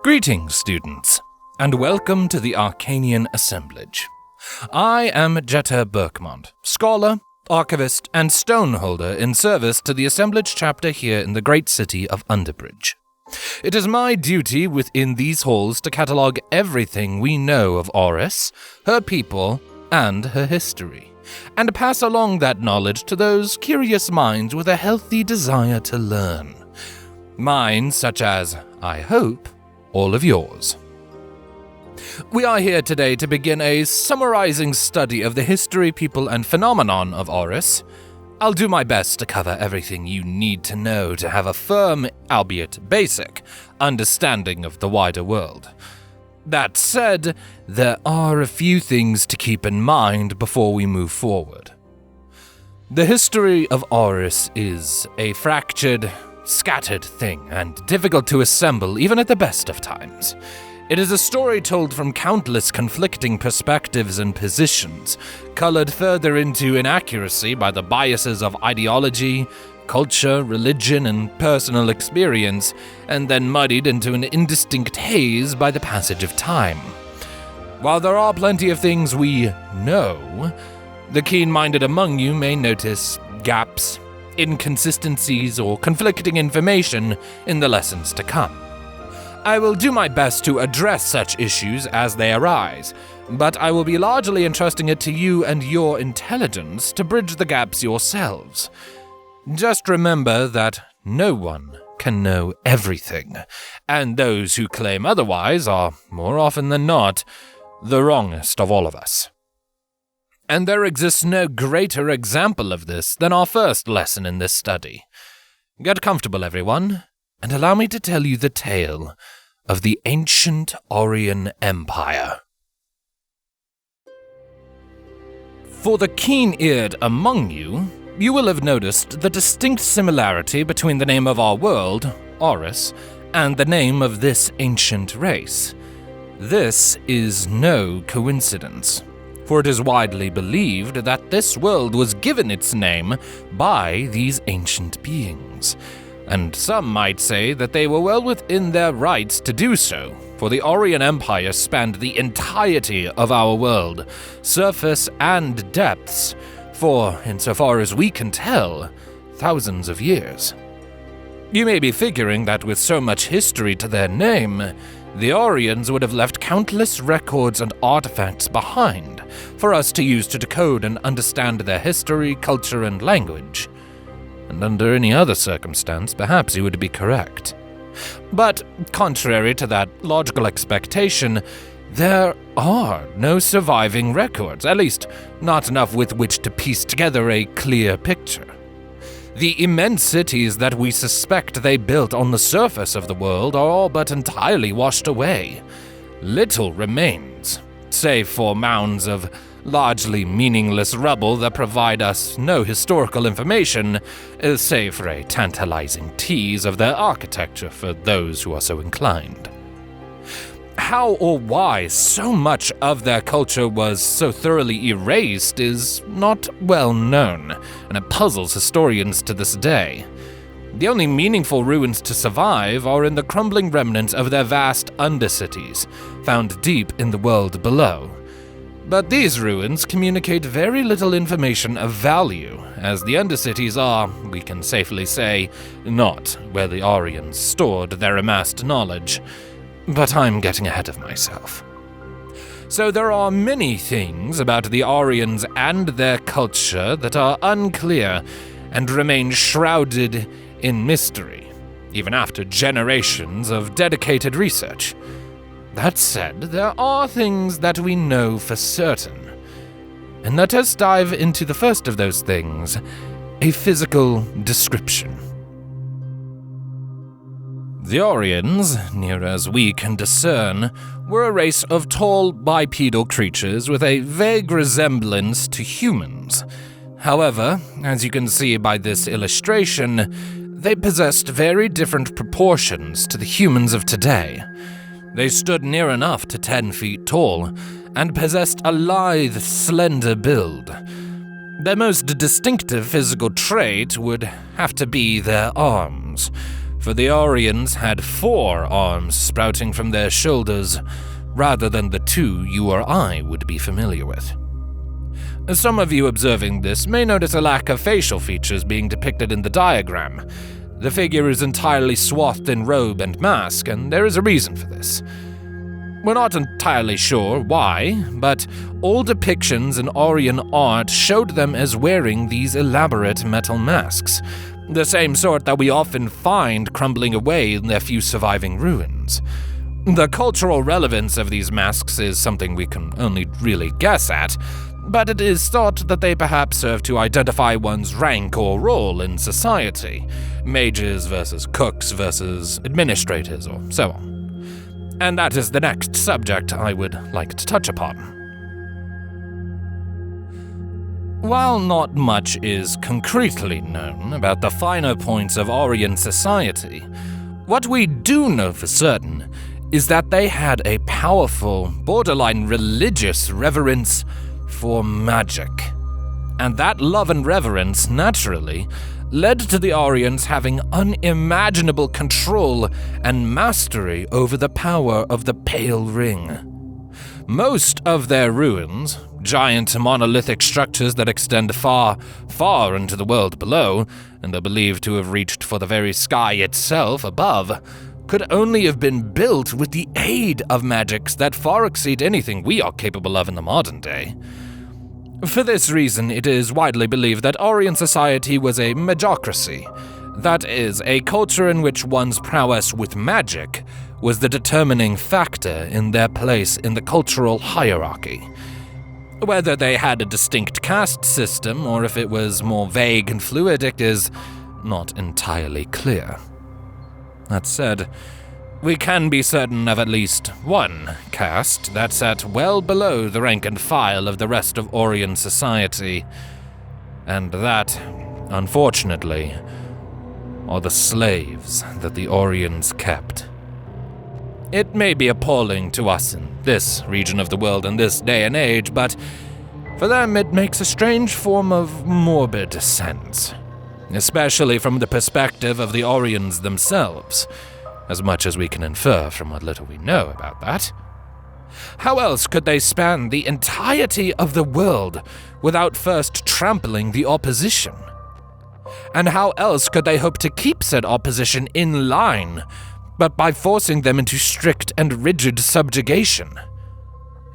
Greetings, students, and welcome to the Arcaniun Assemblage. I am Jeta Birkmont, scholar, archivist, and stoneholder in service to the assemblage chapter here in the great city of Underbridge. It is my duty within these halls to catalogue everything we know of Aurus, her people, and her history, and pass along that knowledge to those curious minds with a healthy desire to learn. Minds such as, I hope, all of yours. We are here today to begin a summarizing study of the history, people, and phenomenon of Aurus. I'll do my best to cover everything you need to know to have a firm, albeit basic, understanding of the wider world. That said, there are a few things to keep in mind before we move forward. The history of Aurus is a fractured, scattered thing and difficult to assemble even at the best of times. It is a story told from countless conflicting perspectives and positions, colored further into inaccuracy by the biases of ideology, culture, religion, and personal experience, and then muddied into an indistinct haze by the passage of time. While there are plenty of things we know, the keen-minded among you may notice gaps, inconsistencies, or conflicting information in the lessons to come. I will do my best to address such issues as they arise, but I will be largely entrusting it to you and your intelligence to bridge the gaps yourselves. Just remember that no one can know everything, and those who claim otherwise are, more often than not, the wrongest of all of us. And there exists no greater example of this than our first lesson in this study. Get comfortable, everyone, and allow me to tell you the tale of the ancient Aurian Empire. For the keen-eared among you, you will have noticed the distinct similarity between the name of our world, Aurus, and the name of this ancient race. This is no coincidence, for it is widely believed that this world was given its name by these ancient beings. And some might say that they were well within their rights to do so, for the Aurian Empire spanned the entirety of our world, surface and depths, for, insofar as we can tell, thousands of years. You may be figuring that with so much history to their name, the Auriuns would have left countless records and artifacts behind for us to use to decode and understand their history, culture, and language. And under any other circumstance, perhaps you would be correct. But, contrary to that logical expectation, there are no surviving records, at least not enough with which to piece together a clear picture. The immense cities that we suspect they built on the surface of the world are all but entirely washed away. Little remains, save for mounds of largely meaningless rubble that provide us no historical information, save for a tantalizing tease of their architecture for those who are so inclined. How or why so much of their culture was so thoroughly erased is not well known, and it puzzles historians to this day. The only meaningful ruins to survive are in the crumbling remnants of their vast undercities, found deep in the world below. But these ruins communicate very little information of value, as the undercities are, we can safely say, not where the Aurians stored their amassed knowledge. But I'm getting ahead of myself. So there are many things about the Aurians and their culture that are unclear and remain shrouded in mystery, even after generations of dedicated research. That said, there are things that we know for certain. And let us dive into the first of those things, a physical description. The Aurians, near as we can discern, were a race of tall bipedal creatures with a vague resemblance to humans. However, as you can see by this illustration, they possessed very different proportions to the humans of today. They stood near enough to 10 feet tall, and possessed a lithe, slender build. Their most distinctive physical trait would have to be their arms, for the Auriuns had 4 arms sprouting from their shoulders, rather than the 2 you or I would be familiar with. Some of you observing this may notice a lack of facial features being depicted in the diagram. The figure is entirely swathed in robe and mask, and there is a reason for this. We're not entirely sure why, but all depictions in Aurian art showed them as wearing these elaborate metal masks, the same sort that we often find crumbling away in their few surviving ruins. The cultural relevance of these masks is something we can only really guess at, but it is thought that they perhaps serve to identify one's rank or role in society, mages versus cooks versus administrators, or so on. And that is the next subject I would like to touch upon. While not much is concretely known about the finer points of Aurian society, what we do know for certain is that they had a powerful, borderline religious reverence for magic. And that love and reverence, naturally, led to the Aurians having unimaginable control and mastery over the power of the Pale Ring. Most of their ruins, giant monolithic structures that extend far, far into the world below, and are believed to have reached for the very sky itself above, could only have been built with the aid of magics that far exceed anything we are capable of in the modern day. For this reason, it is widely believed that Aurian society was a magocracy, that is, a culture in which one's prowess with magic was the determining factor in their place in the cultural hierarchy. Whether they had a distinct caste system or if it was more vague and fluidic is not entirely clear. That said, we can be certain of at least one caste that sat well below the rank and file of the rest of Aurian society, and that, unfortunately, are the slaves that the Aurians kept. It may be appalling to us in this region of the world in this day and age, but for them it makes a strange form of morbid sense, especially from the perspective of the Aurians themselves, as much as we can infer from what little we know about that. How else could they span the entirety of the world without first trampling the opposition? And how else could they hope to keep said opposition in line, but by forcing them into strict and rigid subjugation?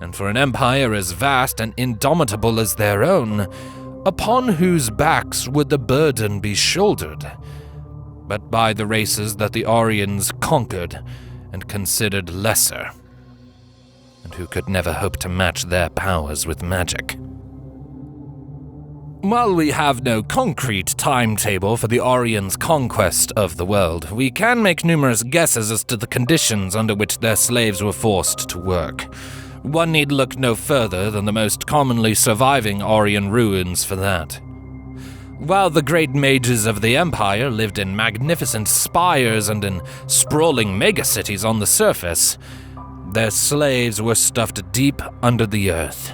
And for an empire as vast and indomitable as their own, upon whose backs would the burden be shouldered? But by the races that the Aurians conquered and considered lesser, and who could never hope to match their powers with magic. While we have no concrete timetable for the Aurians' conquest of the world, we can make numerous guesses as to the conditions under which their slaves were forced to work. One need look no further than the most commonly surviving Aurian ruins for that. While the great mages of the Empire lived in magnificent spires and in sprawling megacities on the surface, their slaves were stuffed deep under the earth.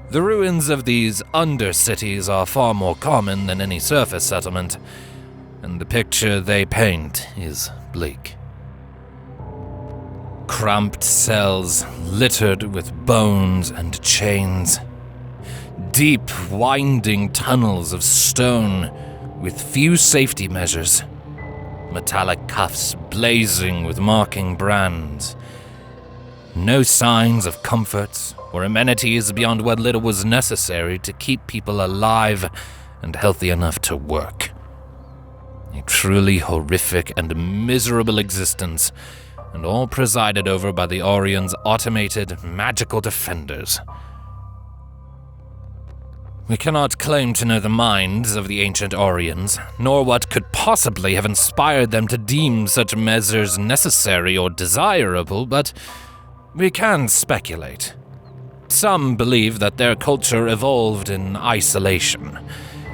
The ruins of these undercities are far more common than any surface settlement, and the picture they paint is bleak. Cramped cells littered with bones and chains. Deep, winding tunnels of stone with few safety measures. Metallic cuffs blazing with marking brands. No signs of comfort or amenities beyond what little was necessary to keep people alive and healthy enough to work. A truly horrific and miserable existence, and all presided over by the Aurians' automated magical defenders. We cannot claim to know the minds of the ancient Aurians, nor what could possibly have inspired them to deem such measures necessary or desirable, but we can speculate. Some believe that their culture evolved in isolation,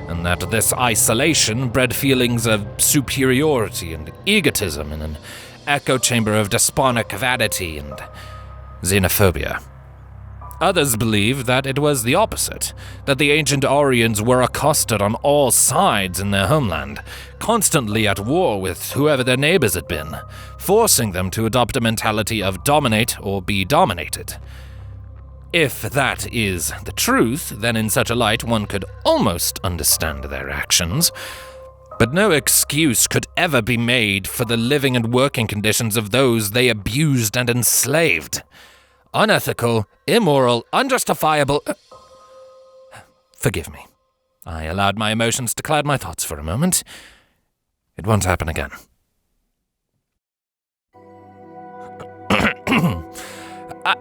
and that this isolation bred feelings of superiority and egotism in an echo chamber of despotic vanity and xenophobia. Others believe that it was the opposite, that the ancient Auriuns were accosted on all sides in their homeland, constantly at war with whoever their neighbors had been, forcing them to adopt a mentality of dominate or be dominated. If that is the truth, then in such a light one could almost understand their actions, but no excuse could ever be made for the living and working conditions of those they abused and enslaved. Unethical, immoral, unjustifiable. Forgive me. I allowed my emotions to cloud my thoughts for a moment. It won't happen again.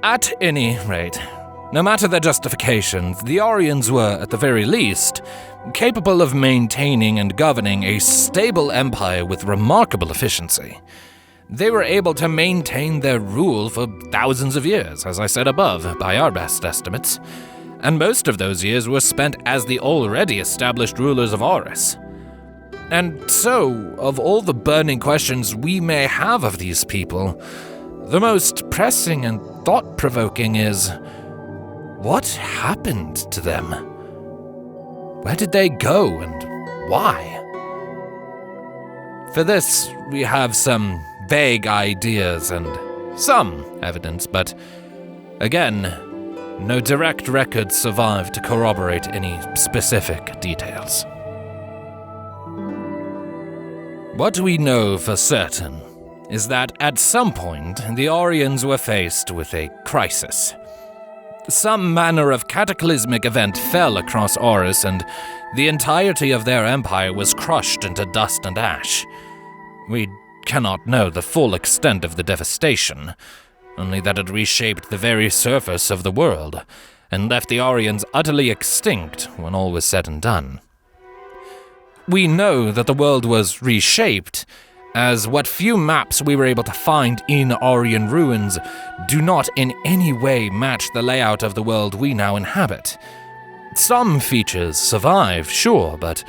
At any rate, no matter their justifications, the Auriuns were, at the very least, capable of maintaining and governing a stable empire with remarkable efficiency. They were able to maintain their rule for thousands of years, as I said above, by our best estimates, and most of those years were spent as the already established rulers of Aurus. And so, of all the burning questions we may have of these people, the most pressing and thought-provoking is, what happened to them? Where did they go, and why? For this, we have some vague ideas and some evidence, but again, no direct records survive to corroborate any specific details. What we know for certain is that at some point the Auriuns were faced with a crisis. Some manner of cataclysmic event fell across Aurus, and the entirety of their empire was crushed into dust and ash. We cannot know the full extent of the devastation, only that it reshaped the very surface of the world, and left the Auriuns utterly extinct when all was said and done. We know that the world was reshaped, as what few maps we were able to find in Aurian ruins do not in any way match the layout of the world we now inhabit. Some features survive, sure, but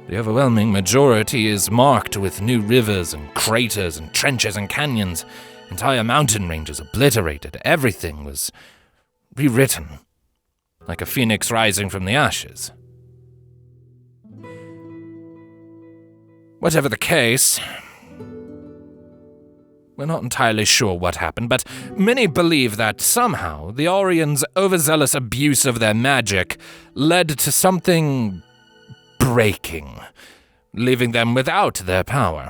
the overwhelming majority is marked with new rivers and craters and trenches and canyons, entire mountain ranges obliterated. Everything was rewritten, like a phoenix rising from the ashes. Whatever the case, we're not entirely sure what happened, but many believe that somehow the Aurians' overzealous abuse of their magic led to something breaking, leaving them without their power.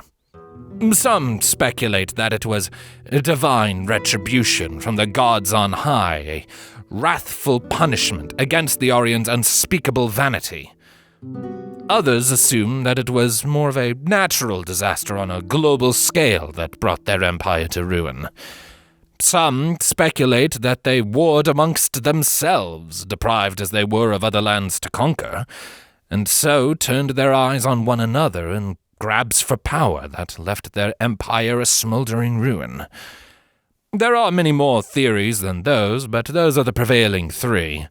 Some speculate that it was a divine retribution from the gods on high, a wrathful punishment against the Aurians' unspeakable vanity. Others assume that it was more of a natural disaster on a global scale that brought their empire to ruin. Some speculate that they warred amongst themselves, deprived as they were of other lands to conquer, and so turned their eyes on one another in grabs for power that left their empire a smoldering ruin. There are many more theories than those, but those are the prevailing three,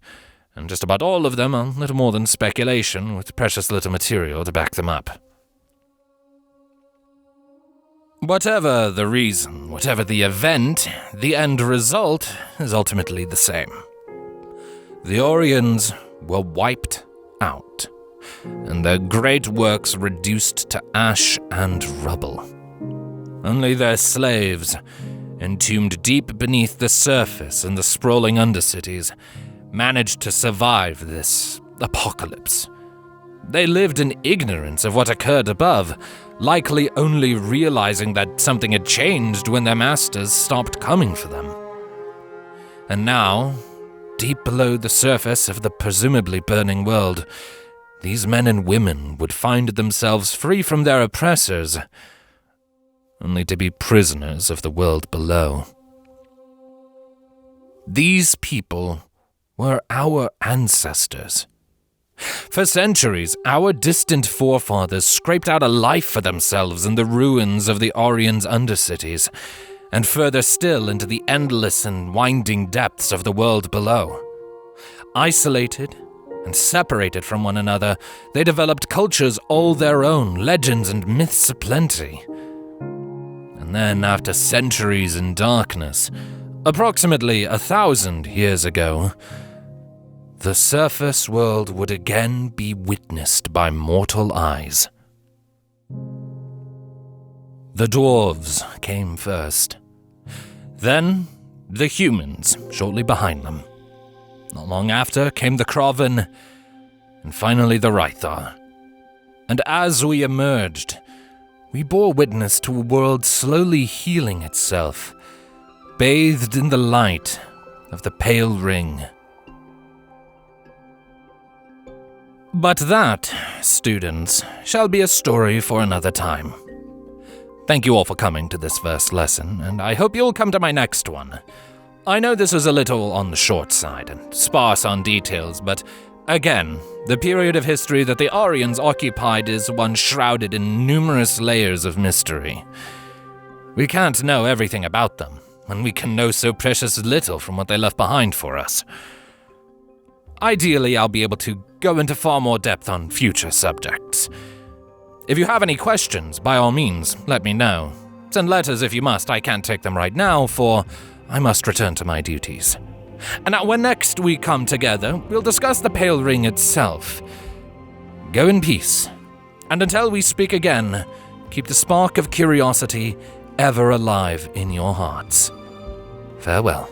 and just about all of them are little more than speculation, with precious little material to back them up. Whatever the reason, whatever the event, the end result is ultimately the same. The Aurians were wiped out, and their great works reduced to ash and rubble. Only their slaves, entombed deep beneath the surface in the sprawling undercities, managed to survive this apocalypse. They lived in ignorance of what occurred above, likely only realizing that something had changed when their masters stopped coming for them. And now, deep below the surface of the presumably burning world, these men and women would find themselves free from their oppressors, only to be prisoners of the world below. These people were our ancestors. For centuries, our distant forefathers scraped out a life for themselves in the ruins of the Aurians' undercities, and further still into the endless and winding depths of the world below. Isolated and separated from one another, they developed cultures all their own, legends and myths aplenty. And then, after centuries in darkness, Approximately 1,000 years ago, the surface world would again be witnessed by mortal eyes. The dwarves came first. Then, the humans shortly behind them. Not long after came the krauven, and finally the Rythar. And as we emerged, we bore witness to a world slowly healing itself, bathed in the light of the pale ring. But that, students, shall be a story for another time. Thank you all for coming to this first lesson, and I hope you'll come to my next one. I know this is a little on the short side and sparse on details, but again, the period of history that the Auriuns occupied is one shrouded in numerous layers of mystery. We can't know everything about them, and we can know so precious little from what they left behind for us. Ideally, I'll be able to go into far more depth on future subjects. If you have any questions, by all means, let me know. Send letters if you must. I can't take them right now, for I must return to my duties. And when next we come together, we'll discuss the Pale Ring itself. Go in peace. And until we speak again, keep the spark of curiosity ever alive in your hearts. Farewell.